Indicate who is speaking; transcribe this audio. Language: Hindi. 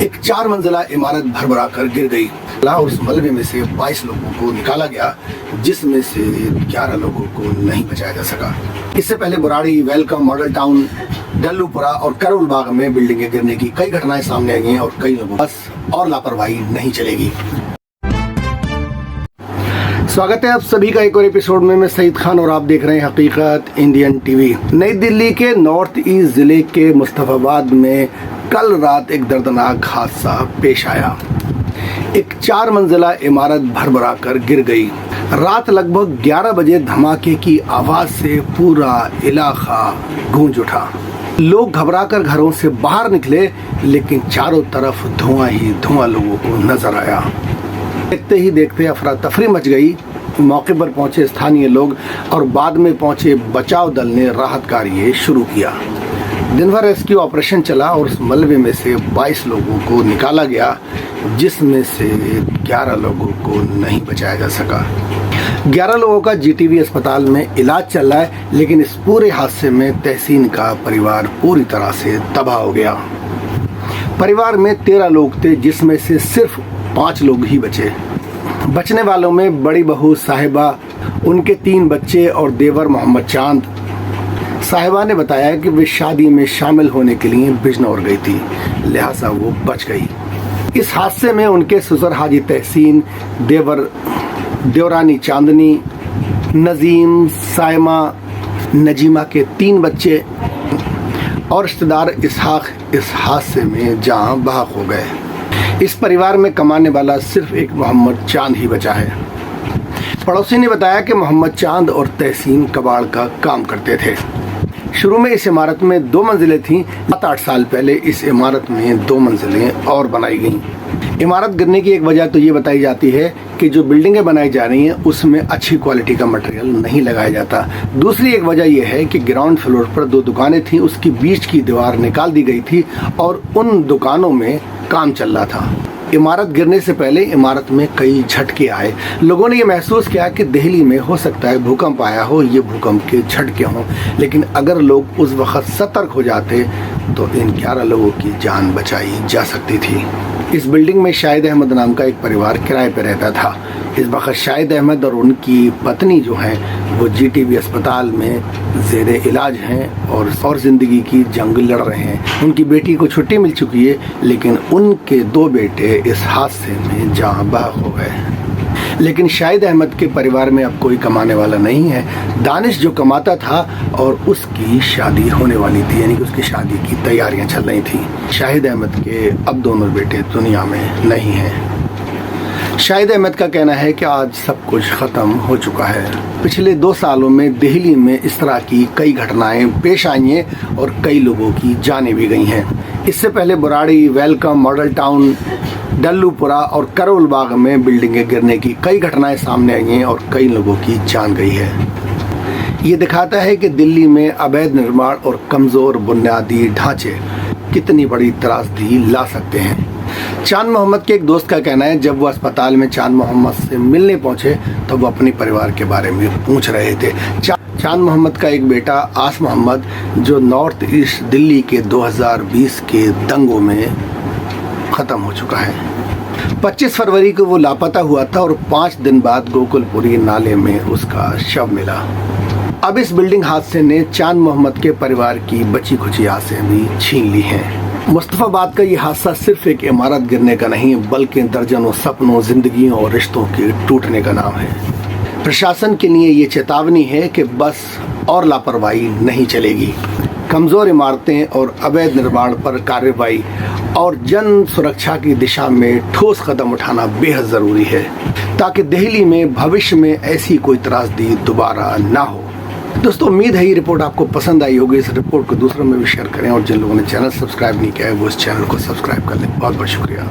Speaker 1: एक 4 मंजिला इमारत भरभरा कर गिर गई। उस मलबे में से 22 लोगों को निकाला गया, जिसमें से 11 लोगों को नहीं बचाया जा सका। इससे पहले बुराड़ी, वेलकम, मॉडल टाउन, डल्लूपुरा और करोल बाग में बिल्डिंगें गिरने की कई घटनाएं सामने आई हैं और कई लोगों बस और लापरवाही नहीं चलेगी। स्वागत है आप सभी का एक और एपिसोड में। मैं सईद खान और आप देख रहे हैं हकीकत इंडियन टीवी। नई दिल्ली के नॉर्थ ईस्ट जिले के मुस्तफाबाद में कल रात एक दर्दनाक हादसा पेश आया। एक 4 मंजिला इमारत भरभरा कर गिर गई। रात लगभग 11 बजे धमाके की आवाज से पूरा इलाका गूंज उठा। लोग घबराकर घरों से बाहर निकले, लेकिन चारों तरफ धुआं ही धुआं लोगों को नजर आया। देखते ही देखते अफरा तफरी मच गई। मौके पर पहुंचे स्थानीय लोग और बाद में पहुंचे बचाव दल ने राहत कार्य शुरू किया। दिन भर रेस्क्यू ऑपरेशन चला और उस मलबे में से 22 लोगों को निकाला गया, जिसमें से 11 लोगों को नहीं बचाया जा सका। 11 लोगों का जीटीबी अस्पताल में इलाज चल रहा है, लेकिन इस पूरे हादसे में तहसीन का परिवार पूरी तरह से तबाह हो गया। परिवार में 13 लोग थे, जिसमें से सिर्फ 5 लोग ही बचे। बचने वालों में बड़ी बहू साहिबा, उनके 3 बच्चे और देवर मोहम्मद चांद। साहिबा ने बताया कि वे शादी में शामिल होने के लिए बिजनौर गई थी, लिहाजा वो बच गई। इस हादसे में उनके ससुर हाजी तहसीन, देवरानी चांदनी, नजीम, सायमा, नजीमा के 3 बच्चे और रिश्तेदार इसहाक इस हादसे में जान बहक हो गए। इस परिवार में कमाने वाला सिर्फ एक मोहम्मद चांद ही बचा है। पड़ोसी ने बताया कि मोहम्मद चांद और तहसीन कबाड़ का काम करते थे। शुरू में इस इमारत में 2 मंजिलें थीं। 7-8 साल पहले इस इमारत में 2 मंजिलें और बनाई गईं। इमारत गिरने की एक वजह तो ये बताई जाती है कि जो बिल्डिंगें बनाई जा रही हैं उसमें अच्छी क्वालिटी का मटेरियल नहीं लगाया जाता। दूसरी एक वजह यह है कि ग्राउंड फ्लोर पर 2 दुकानें थीं, उसकी बीच की दीवार निकाल दी गई थी और उन दुकानों में काम चल रहा था। इमारत गिरने से पहले इमारत में कई झटके आए। लोगों ने ये महसूस किया कि दिल्ली में हो सकता है भूकंप आया हो, ये भूकंप के झटके हों, लेकिन अगर लोग उस वक्त सतर्क हो जाते तो इन 11 लोगों की जान बचाई जा सकती थी। इस बिल्डिंग में शाहिद अहमद नाम का एक परिवार किराए पर रहता था। इस वक्त शाहिद अहमद और उनकी पत्नी जो हैं वो जीटीबी अस्पताल में ज़ेरे इलाज हैं और ज़िंदगी की जंग लड़ रहे हैं। उनकी बेटी को छुट्टी मिल चुकी है, लेकिन उनके 2 बेटे इस हादसे में जान बहक हो गए। लेकिन शाहिद अहमद के परिवार में अब कोई कमाने वाला नहीं है। दानिश जो कमाता था और उसकी शादी होने वाली थी, यानी कि उसकी शादी की तैयारियां चल रही थी। शाहिद अहमद के अब दोनों बेटे दुनिया में नहीं हैं। शाहिद अहमद का कहना है कि आज सब कुछ ख़त्म हो चुका है। पिछले 2 सालों में दिल्ली में इस तरह की कई घटनाएं पेश आई हैं और कई लोगों की जानें भी गई हैं। इससे पहले बुराड़ी, वेलकम, मॉडल टाउन, डल्लूपुरा और करोल बाग में बिल्डिंगें गिरने की कई घटनाएं सामने आई हैं और कई लोगों की जान गई है। ये दिखाता है कि दिल्ली में अवैध निर्माण और कमज़ोर बुनियादी ढांचे कितनी बड़ी त्रासदी ला सकते हैं। चांद मोहम्मद के एक दोस्त का कहना है, जब वो अस्पताल में चांद मोहम्मद से मिलने पहुंचे तो वो अपने परिवार के बारे में पूछ रहे थे। चांद मोहम्मद का एक बेटा आस मोहम्मद, जो नॉर्थ ईस्ट दिल्ली के 2020 के दंगों में ख़त्म हो चुका है। 25 फरवरी को वो लापता हुआ था और 5 दिन बाद गोकुलपुरी नाले में उसका शव मिला। अब इस बिल्डिंग हादसे ने चांद मोहम्मद के परिवार की बची खुची आसें भी छीन ली हैं। मुस्तफाबाद का ये हादसा सिर्फ एक इमारत गिरने का नहीं, बल्कि दर्जनों सपनों, जिंदगियों और रिश्तों के टूटने का नाम है। प्रशासन के लिए ये चेतावनी है कि बस और लापरवाही नहीं चलेगी। कमज़ोर इमारतें और अवैध निर्माण पर कार्रवाई और जन सुरक्षा की दिशा में ठोस कदम उठाना बेहद ज़रूरी है, ताकि दिल्ली में भविष्य में ऐसी कोई त्रासदी दोबारा ना हो। दोस्तों, उम्मीद है ये रिपोर्ट आपको पसंद आई होगी। इस रिपोर्ट को दूसरों में भी शेयर करें और जिन लोगों ने चैनल सब्सक्राइब नहीं किया है वो इस चैनल को सब्सक्राइब कर लें। बहुत बहुत शुक्रिया।